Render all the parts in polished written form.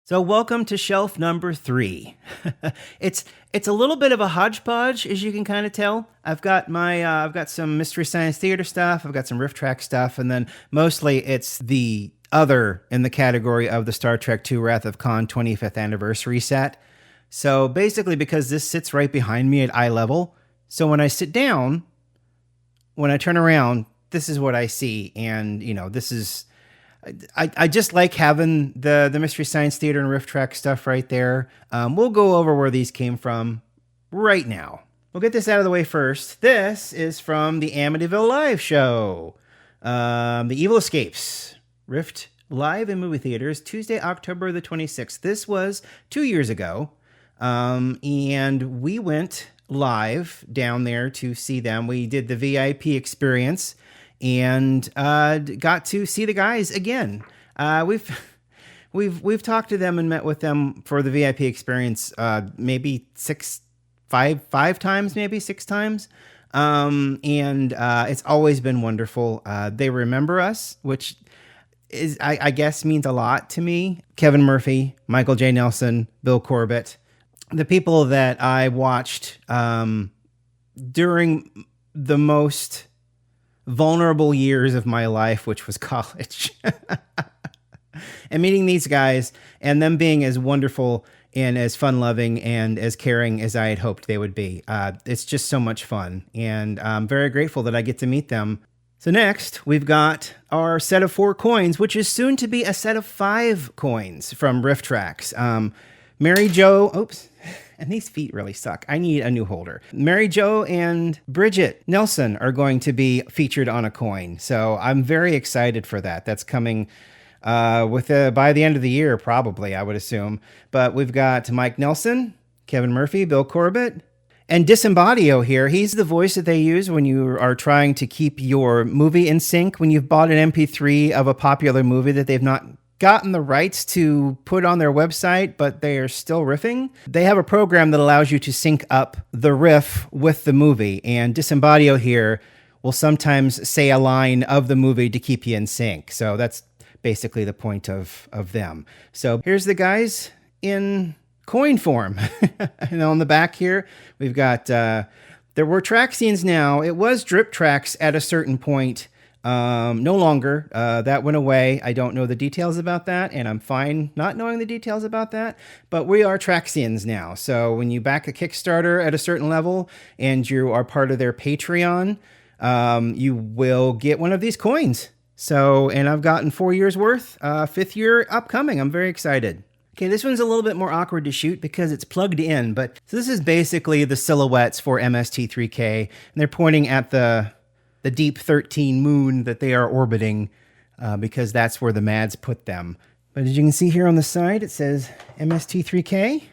So welcome to shelf number 3. it's a little bit of a hodgepodge, as you can kind of tell. I've got some Mystery Science Theater stuff, I've got some RiffTrax stuff, and then mostly it's the other in the category of the Star Trek II Wrath of Khan 25th anniversary set. So basically, because this sits right behind me at eye level, so when I sit down, when I turn around, this is what I see, and this is. I just like having the Mystery Science Theater and RiffTrax stuff right there. We'll go over where these came from right now. We'll get this out of the way first. This is from the Amityville Live show. The Evil Escapes. Rift live in movie theaters Tuesday, October the 26th. This was 2 years ago. And we went live down there to see them. We did the VIP experience and got to see the guys again. We've talked to them and met with them for the VIP experience maybe five times, maybe 6 times. And it's always been wonderful. They remember us, which is I guess means a lot to me. Kevin Murphy, Michael J. Nelson, Bill Corbett, the people that I watched during the most vulnerable years of my life, which was college. And meeting these guys and them being as wonderful and as fun-loving and as caring as I had hoped they would be. It's just so much fun, and I'm very grateful that I get to meet them. So next, we've got our set of 4 coins, which is soon to be a set of 5 coins from RiffTrax. Mary Jo, oops, and these feet really suck. I need a new holder. Mary Jo and Bridget Nelson are going to be featured on a coin. So I'm very excited for that. That's coming by the end of the year, probably, I would assume. But we've got Mike Nelson, Kevin Murphy, Bill Corbett, and Disembadio here. He's the voice that they use when you are trying to keep your movie in sync. When you've bought an MP3 of a popular movie that they've not gotten the rights to put on their website, but they are still riffing. They have a program that allows you to sync up the riff with the movie, and Disembadio here will sometimes say a line of the movie to keep you in sync. So that's basically the point of them. So here's the guys in coin form. And on the back here, we've got, there were track scenes now. It was drip tracks at a certain point. No longer. That went away. I don't know the details about that, and I'm fine not knowing the details about that, but we are Traxians now. So when you back a Kickstarter at a certain level and you are part of their Patreon, you will get one of these coins. So, and I've gotten 4 years worth, 5th year upcoming. I'm very excited. Okay, this one's a little bit more awkward to shoot because it's plugged in, but so this is basically the silhouettes for MST3K, and they're pointing at the deep 13 moon that they are orbiting, because that's where the Mads put them. But as you can see here on the side, it says MST3K.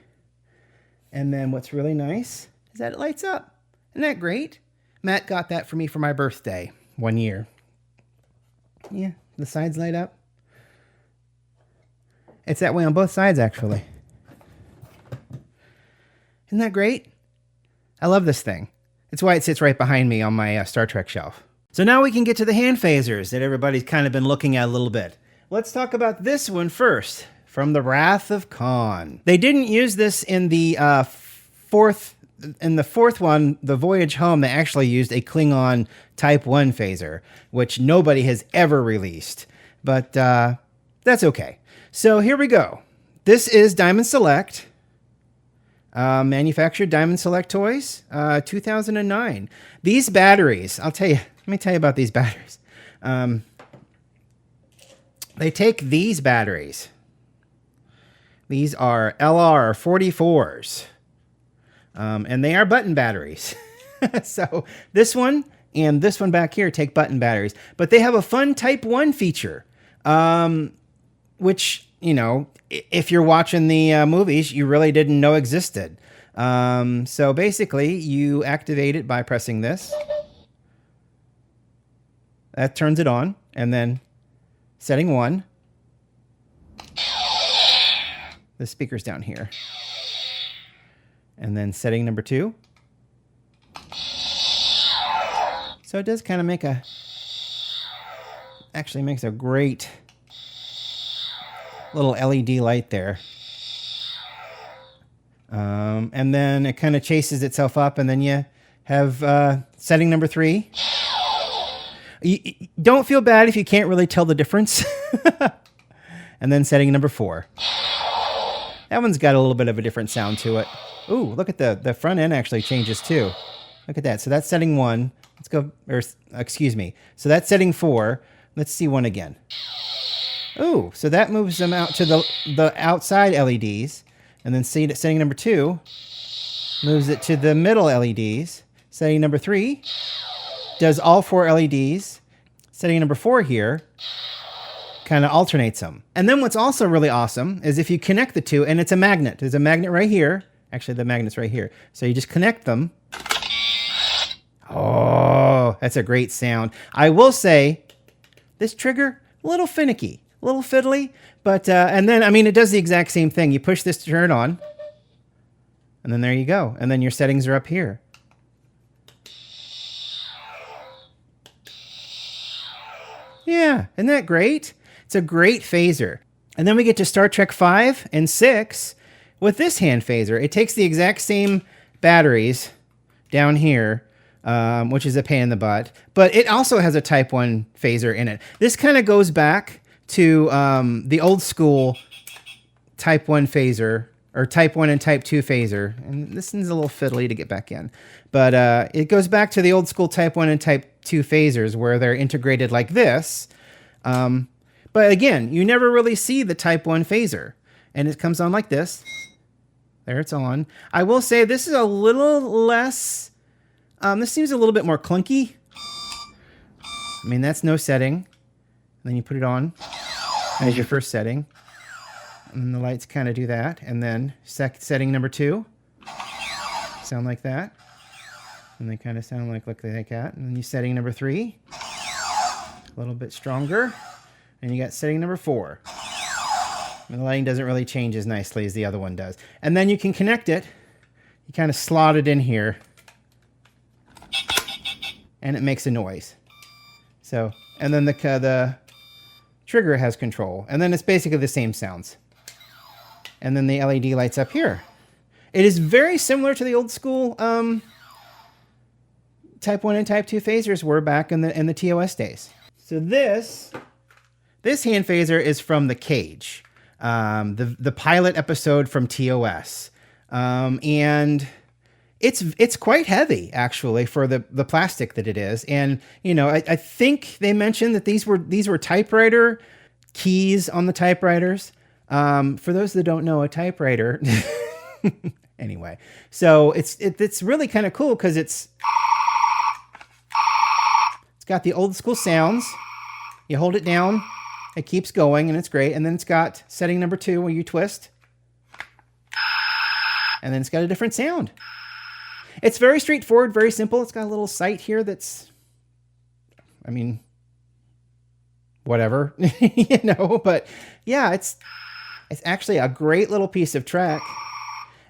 And then what's really nice is that it lights up. Isn't that great? Matt got that for me for my birthday 1 year. Yeah, the sides light up. It's that way on both sides, actually. Isn't that great? I love this thing. It's why it sits right behind me on my Star Trek shelf. So now we can get to the hand phasers that everybody's kind of been looking at a little bit. Let's talk about this one first, from the Wrath of Khan. They didn't use this in the fourth one, the Voyage Home. They actually used a Klingon Type 1 phaser, which nobody has ever released. But that's okay. So here we go. This is Diamond Select. Manufactured Diamond Select Toys, 2009. These batteries, let me tell you about these batteries. They take these batteries. These are LR44s. And they are button batteries. So this one and this one back here take button batteries. But they have a fun Type 1 feature, which, if you're watching the movies, you really didn't know existed. So basically, you activate it by pressing this. That turns it on. And then setting 1. The speaker's down here. And then setting number 2. So it does kind of make actually makes a great little LED light there. And then it kind of chases itself up, and then you have setting number 3. You don't feel bad if you can't really tell the difference. And then setting number 4. That one's got a little bit of a different sound to it. Ooh, look at the front end actually changes too. Look at that. So that's setting 1. Let's go, or excuse me. So that's setting 4. Let's see 1 again. Ooh, so that moves them out to the outside LEDs. And then setting number 2 moves it to the middle LEDs. Setting number 3 does all 4 LEDs. Setting number 4 here kind of alternates them. And then what's also really awesome is if you connect the two, and it's a magnet. There's a magnet right here. Actually, the magnet's right here. So you just connect them. Oh, that's a great sound. I will say, this trigger, a little finicky, a little fiddly, but, and then, I mean, it does the exact same thing. You push this to turn it on, and then there you go. And then your settings are up here. Yeah, isn't that great? It's a great phaser. And then we get to Star Trek 5 and 6 with this hand phaser. It takes the exact same batteries down here, which is a pain in the butt, but it also has a Type 1 phaser in it. This kind of goes back to the old school Type 1 phaser, or Type 1 and Type 2 phaser. And this one's a little fiddly to get back in. But it goes back to the old school Type 1 and Type 2 phasers where they're integrated like this. But again, you never really see the Type 1 phaser. And it comes on like this. There, it's on. I will say this is a little less... this seems a little bit more clunky. I mean, that's no setting. And then you put it on as your first setting. And the lights kind of do that. And then setting number 2. Sound like that. And they kind of sound like that. And then you setting number 3. A little bit stronger. And you got setting number 4. And the lighting doesn't really change as nicely as the other one does. And then you can connect it. You kind of slot it in here. And it makes a noise. So, and then the trigger has control. And then it's basically the same sounds. And then the LED lights up here. It is very similar to the old school Type 1 and Type 2 phasers were back in the TOS days. So this hand phaser is from The Cage, the pilot episode from TOS. And it's quite heavy, actually, for the plastic that it is. And, you know, I think they mentioned that these were typewriter keys on the typewriters. For those that don't know, a typewriter... Anyway, so it's really kind of cool because it's got the old school sounds. You hold it down, it keeps going, and it's great. And then it's got setting number 2 where you twist. And then it's got a different sound. It's very straightforward, very simple. It's got a little sight here that's, I mean, whatever, you know. But yeah, it's actually a great little piece of track.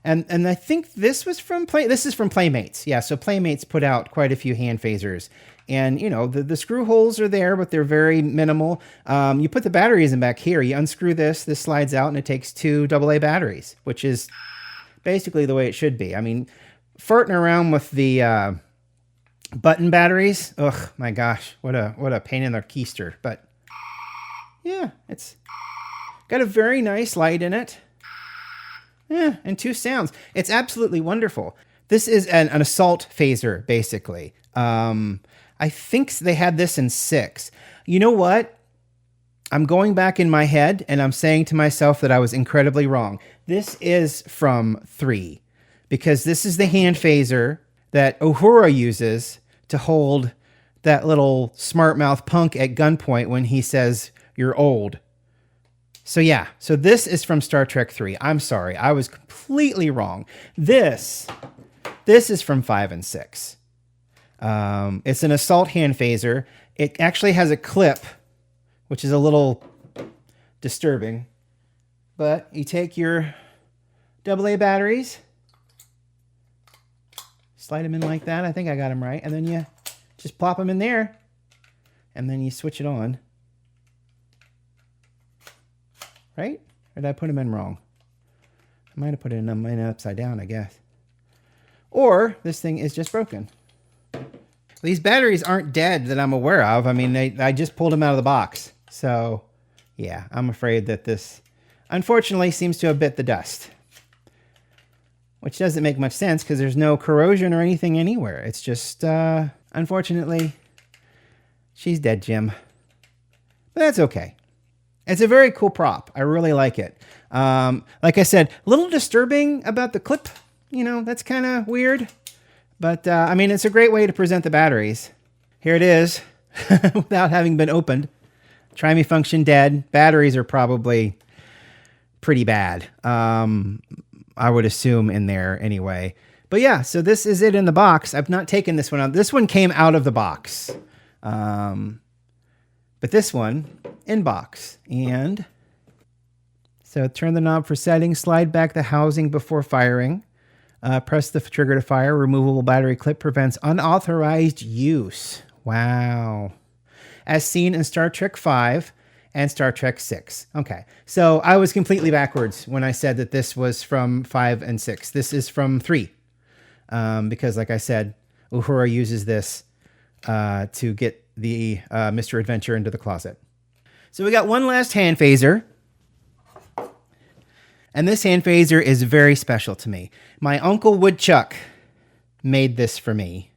And I think this is from Playmates. Yeah, so Playmates put out quite a few hand phasers. And, you know, the screw holes are there, but they're very minimal. You put the batteries in back here. You unscrew this slides out, and it takes 2 AA batteries, which is basically the way it should be. I mean, farting around with the button batteries, ugh, my gosh, what a pain in the keister. But, yeah, it's got a very nice light in it. Yeah, and 2 sounds. It's absolutely wonderful. This is an assault phaser, basically. I think they had this in 6. You know what? I'm going back in my head, and I'm saying to myself that I was incredibly wrong. This is from 3, because this is the hand phaser that Uhura uses to hold that little smart mouth punk at gunpoint when he says, "You're old." So yeah, so this is from Star Trek 3. I'm sorry, I was completely wrong. This is from 5 and 6. It's an assault hand phaser. It actually has a clip, which is a little disturbing. But you take your AA batteries, slide them in like that. I think I got them right. And then you just plop them in there, and then you switch it on. Right? Or did I put them in wrong? I might have put it in mine upside down, I guess. Or this thing is just broken. These batteries aren't dead that I'm aware of. I mean, I just pulled them out of the box. So, yeah, I'm afraid that this, unfortunately, seems to have bit the dust. Which doesn't make much sense because there's no corrosion or anything anywhere. It's just, unfortunately, she's dead, Jim. But that's okay. It's a very cool prop. I really like it. Like I said, a little disturbing about the clip. You know, that's kind of weird. But, I mean, it's a great way to present the batteries. Here it is, without having been opened. Try me function dead. Batteries are probably pretty bad. I would assume in there anyway. But yeah, so this is it in the box. I've not taken this one out. This one came out of the box. But this one, in box. And so turn the knob for settings, slide back the housing before firing. Press the trigger to fire. Removable battery clip prevents unauthorized use. Wow. As seen in Star Trek V and Star Trek 6. Okay, so I was completely backwards when I said that this was from 5 and 6. This is from 3. Because like I said, Uhura uses this to get the Mr. Adventure into the closet. So we got one last hand phaser. And this hand phaser is very special to me. My Uncle Woodchuck made this for me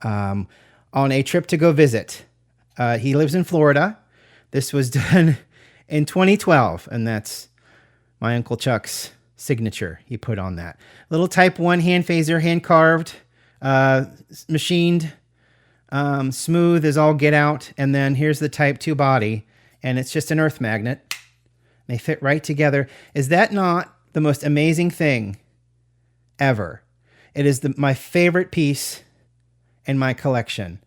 on a trip to go visit. He lives in Florida. This was done in 2012, and that's my Uncle Chuck's signature he put on that. Little Type 1 hand phaser, hand carved, machined, smooth as all get out. And then here's the Type 2 body, and it's just an earth magnet. They fit right together. Is that not the most amazing thing ever? It is my favorite piece in my collection.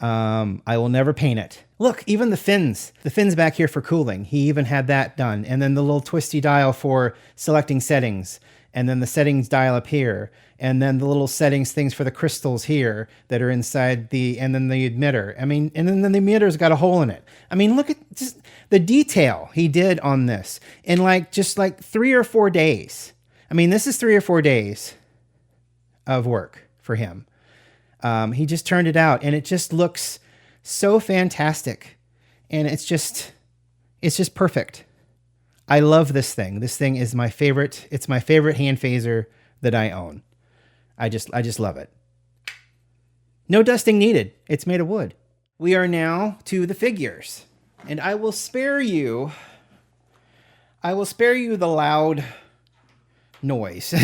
I will never paint it. Look, even the fins back here for cooling. He even had that done. And then the little twisty dial for selecting settings. And then the settings dial up here. And then the little settings things for the crystals here that are inside and then the emitter. I mean, and then the emitter's got a hole in it. I mean, look at just the detail he did on this in just 3 or 4 days. I mean, this is 3 or 4 days of work for him. He just turned it out and it just looks so fantastic. And it's just perfect. I love this thing. This thing is my favorite. It's my favorite hand phaser that I own. I just love it. No dusting needed. It's made of wood. We are now to the figures. And I will spare you the loud noise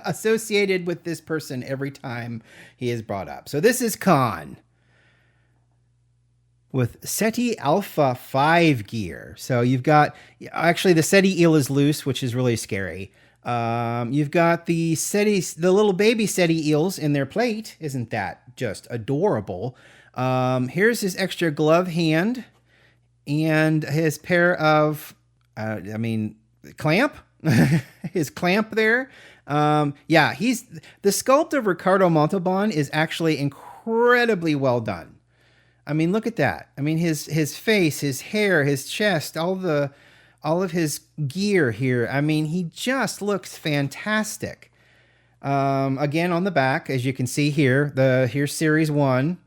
associated with this person every time he is brought up. So this is Khan with Ceti Alpha 5 gear. So you've got, actually the Ceti eel is loose, which is really scary. You've got the little baby Ceti eels in their plate. Isn't that just adorable? Here's his extra glove hand and his pair of, clamp, his clamp there. Yeah, the sculpt of Ricardo Montalban is actually incredibly well done. I mean, look at that. I mean, his face, his hair, his chest, all of his gear here. I mean, he just looks fantastic. Again, on the back, as you can see here, here's Series 1,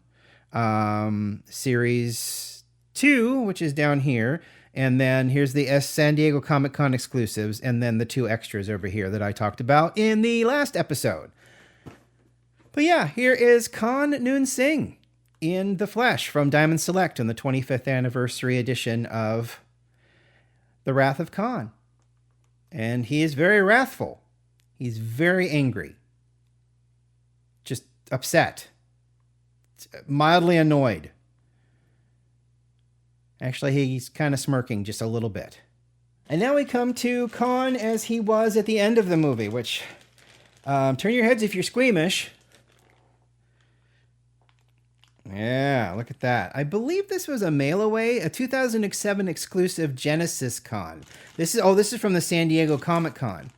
Series 2, which is down here, and then here's the San Diego Comic-Con exclusives, and then the 2 extras over here that I talked about in the last episode. But yeah, here is Khan Noon Singh in the flesh from Diamond Select on the 25th anniversary edition of The Wrath of Khan. And he is very wrathful. He's very angry. Just upset. Mildly annoyed. Actually, he's kind of smirking just a little bit. And now we come to Khan as he was at the end of the movie, which, turn your heads if you're squeamish. Yeah, look at that. I believe this was a mail away, a 2007 exclusive Genesis Con. This is from the San Diego Comic-Con.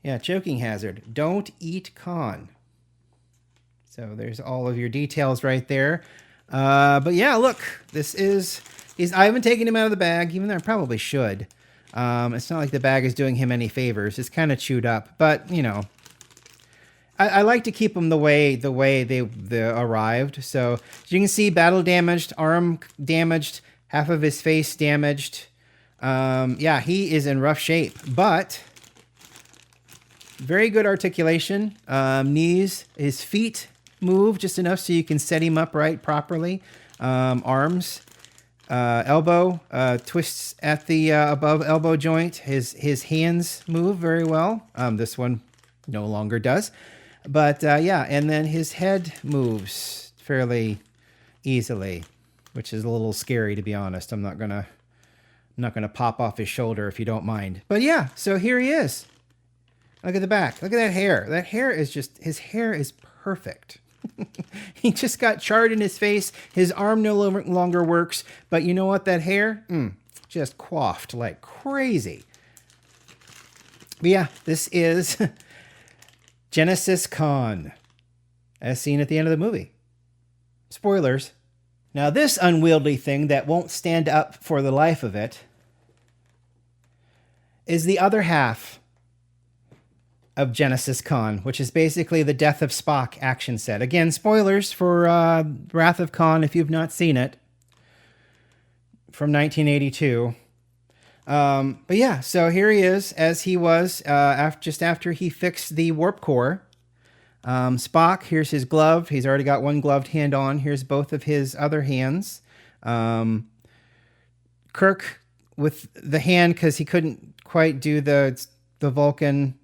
Yeah, choking hazard. Don't eat Khan. So there's all of your details right there. But yeah, look, this is I haven't taken him out of the bag, even though I probably should. It's not like the bag is doing him any favors. It's kind of chewed up, but you know, I like to keep them the way they arrived. So as you can see, battle damaged, arm damaged, half of his face damaged. Yeah, he is in rough shape, but very good articulation. Knees, his feet move just enough so you can set him upright properly. Arms, elbow twists at the above elbow joint. His hands move very well. This one no longer does. But yeah, and then his head moves fairly easily, which is a little scary, to be honest. I'm not gonna pop off his shoulder if you don't mind. But yeah, so here he is. Look at the back. Look at that hair. That hair is just, his hair is perfect. He just got charred in his face. His arm no longer works. But you know what? That hair, just coiffed like crazy. But yeah, this is Genesis Khan, as seen at the end of the movie. Spoilers. Now this unwieldy thing that won't stand up for the life of it is the other half of Genesis Khan, which is basically the Death of Spock action set. Again, spoilers for Wrath of Khan if you've not seen it, from 1982. But yeah, so here he is as he was just after he fixed the warp core. Spock, here's his glove. He's already got one gloved hand on. Here's both of his other hands. Kirk with the hand, because he couldn't quite do the Vulcan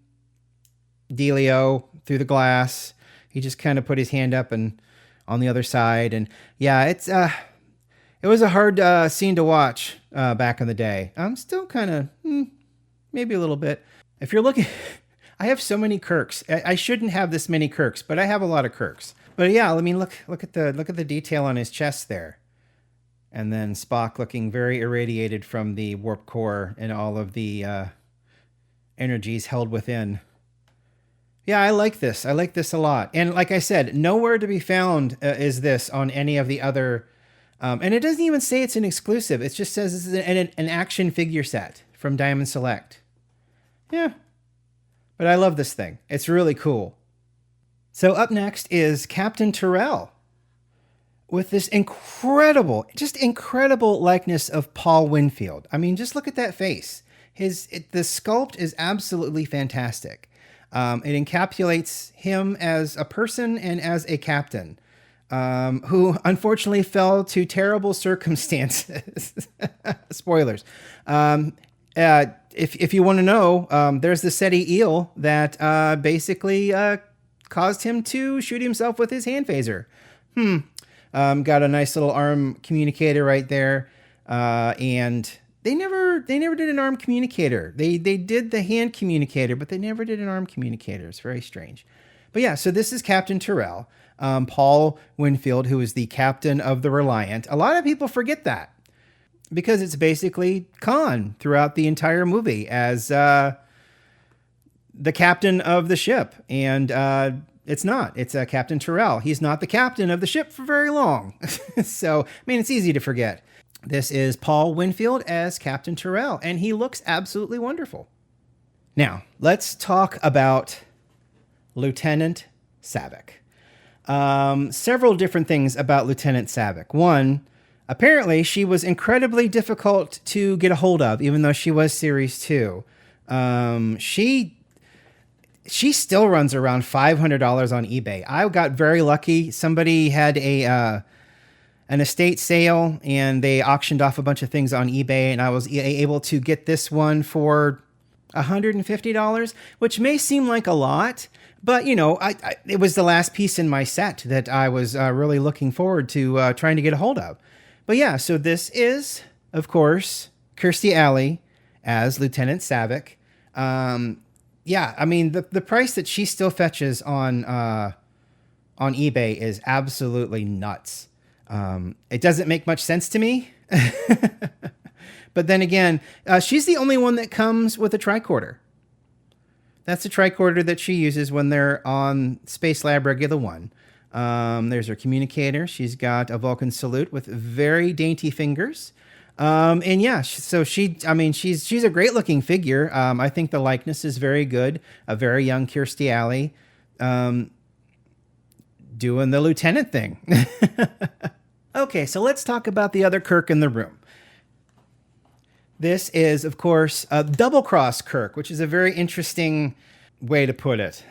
dealio through the glass. He just kind of put his hand up and on the other side. And yeah, it was a hard scene to watch back in the day. I'm still kind of, maybe a little bit. If you're looking, I have so many Kirks. I shouldn't have this many Kirks, but I have a lot of Kirks. But yeah, I mean, look at the detail on his chest there. And then Spock looking very irradiated from the warp core and all of the energies held within. Yeah, I like this. I like this a lot. And like I said, nowhere to be found is this on any of the other. And it doesn't even say it's an exclusive. It just says this is an action figure set from Diamond Select. Yeah. But I love this thing. It's really cool. So up next is Captain Terrell with this incredible likeness of Paul Winfield. I mean, just look at that face. The sculpt is absolutely fantastic. It encapsulates him as a person and as a captain who unfortunately fell to terrible circumstances. Spoilers. If you want to know, there's the SETI eel that basically caused him to shoot himself with his hand phaser. Got a nice little arm communicator right there, and they never did an arm communicator. They did the hand communicator, but they never did an arm communicator. It's very strange. But yeah, so this is Captain Terrell, Paul Winfield, who is the captain of the Reliant. A lot of people forget that because it's basically Khan throughout the entire movie as the captain of the ship. And it's not. It's Captain Terrell. He's not the captain of the ship for very long. So, I mean, it's easy to forget. This is Paul Winfield as Captain Terrell, and he looks absolutely wonderful. Now, let's talk about Lieutenant Saavik. Several different things about Lieutenant Saavik. One, apparently she was incredibly difficult to get a hold of, even though she was Series 2. She still runs around $500 on eBay. I got very lucky. Somebody had an estate sale and they auctioned off a bunch of things on eBay, and I was able to get this one for $150, which may seem like a lot, but you know, it was the last piece in my set that I was really looking forward to trying to get a hold of. But yeah, so this is, of course, Kirstie Alley as Lieutenant Saavik. Yeah, I mean, the price that she still fetches on eBay is absolutely nuts. It doesn't make much sense to me. But then again, she's the only one that comes with a tricorder. That's the tricorder that she uses when they're on Space Lab Regular 1. There's her communicator. She's got a Vulcan salute with very dainty fingers. And yeah, so I mean, she's a great looking figure. I think the likeness is very good. A very young Kirstie Alley, doing the lieutenant thing. Okay, so let's talk about the other Kirk in the room. This is, of course, a double cross Kirk, which is a very interesting way to put it.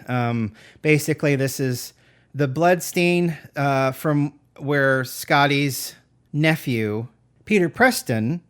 Basically, this is the bloodstain from where Scotty's nephew, Peter Preston,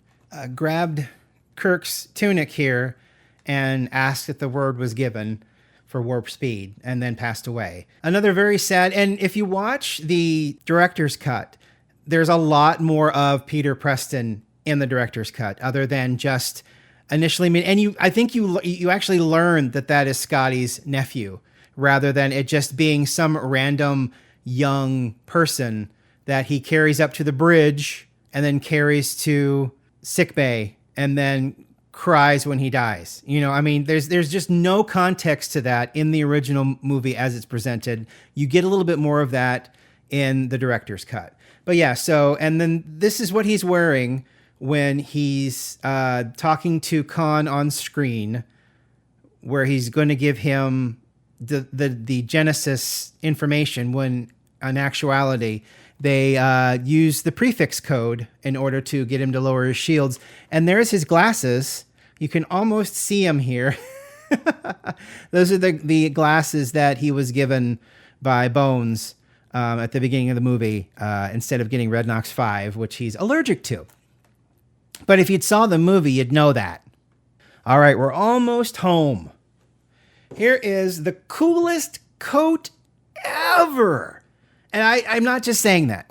grabbed Kirk's tunic here and asked if the word was given for warp speed, and then passed away. Another very sad, and if you watch the director's cut, there's a lot more of Peter Preston in the director's cut, other than just initially, and I think you actually learn that is Scotty's nephew, rather than it just being some random young person that he carries up to the bridge and then carries to sickbay and then cries when he dies. You know, I mean, there's just no context to that in the original movie as it's presented. You get a little bit more of that in the director's cut. But yeah, so, and then this is what he's wearing when he's talking to Khan on screen, where he's going to give him the Genesis information, when in actuality they use the prefix code in order to get him to lower his shields. And there's his glasses. You can almost see him here. Those are the glasses that he was given by Bones at the beginning of the movie, instead of getting Red Nox 5, which he's allergic to. But if you'd saw the movie, you'd know that. All right, we're almost home. Here is the coolest coat ever. And I'm not just saying that.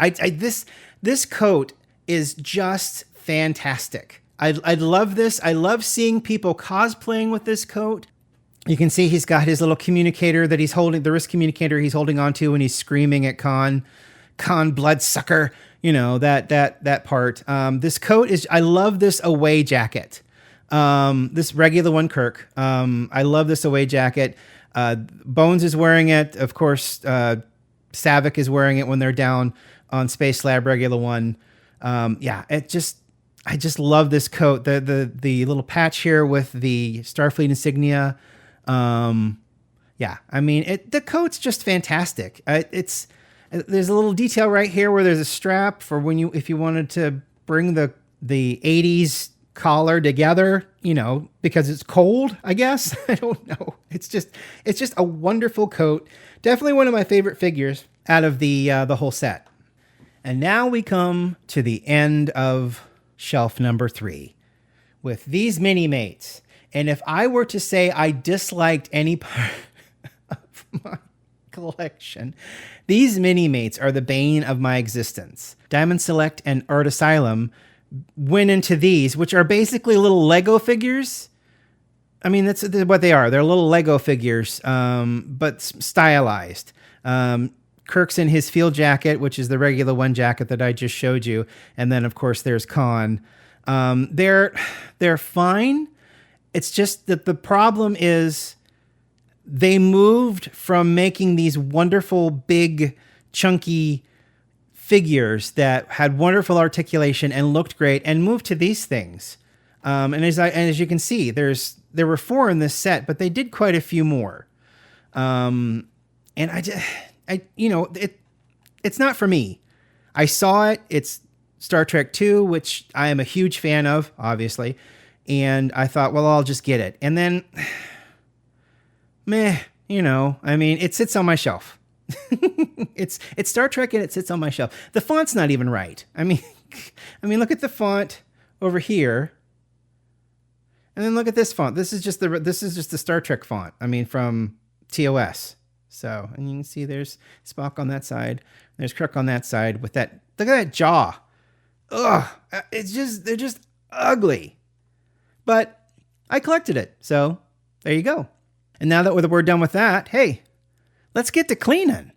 This coat is just fantastic. I love this. I love seeing people cosplaying with this coat. You can see he's got his little communicator that he's holding, the wrist communicator he's holding onto when he's screaming at Khan bloodsucker. You know, that part. This coat is, I love this away jacket. This regular one, Kirk. I love this away jacket. Bones is wearing it. Of course, Saavik is wearing it when they're down on Space Lab Regular One. Yeah, I just love this coat. The little patch here with the Starfleet insignia. Yeah, I mean, the coat's just fantastic. There's a little detail right here where there's a strap for if you wanted to bring the 80s collar together, you know, because it's cold, I guess. I don't know. It's just a wonderful coat. Definitely one of my favorite figures out of the whole set. And now we come to the end of shelf number 3 with these mini-mates. And if I were to say I disliked any part of my collection, these mini-mates are the bane of my existence. Diamond Select and Art Asylum went into these, which are basically little Lego figures. I mean, that's what they are. They're little Lego figures, but stylized. Kirk's in his field jacket, which is the regular one jacket that I just showed you. And then, of course, there's Khan. They're fine. It's just that the problem is they moved from making these wonderful, big, chunky figures that had wonderful articulation and looked great, and moved to these things. And as you can see, there were 4 in this set, but they did quite a few more. And it's not for me. I saw it. It's Star Trek II, which I am a huge fan of, obviously. And I thought, well, I'll just get it. And then, meh, I mean, it sits on my shelf. It's Star Trek and it sits on my shelf. The font's not even right. I mean, look at the font over here. And then look at this font. This is just the Star Trek font. I mean, from TOS. So, and you can see there's Spock on that side. There's Kirk on that side with that. Look at that jaw. Ugh. They're just ugly. But I collected it. So there you go. And now that we're done with that, hey, let's get to cleaning.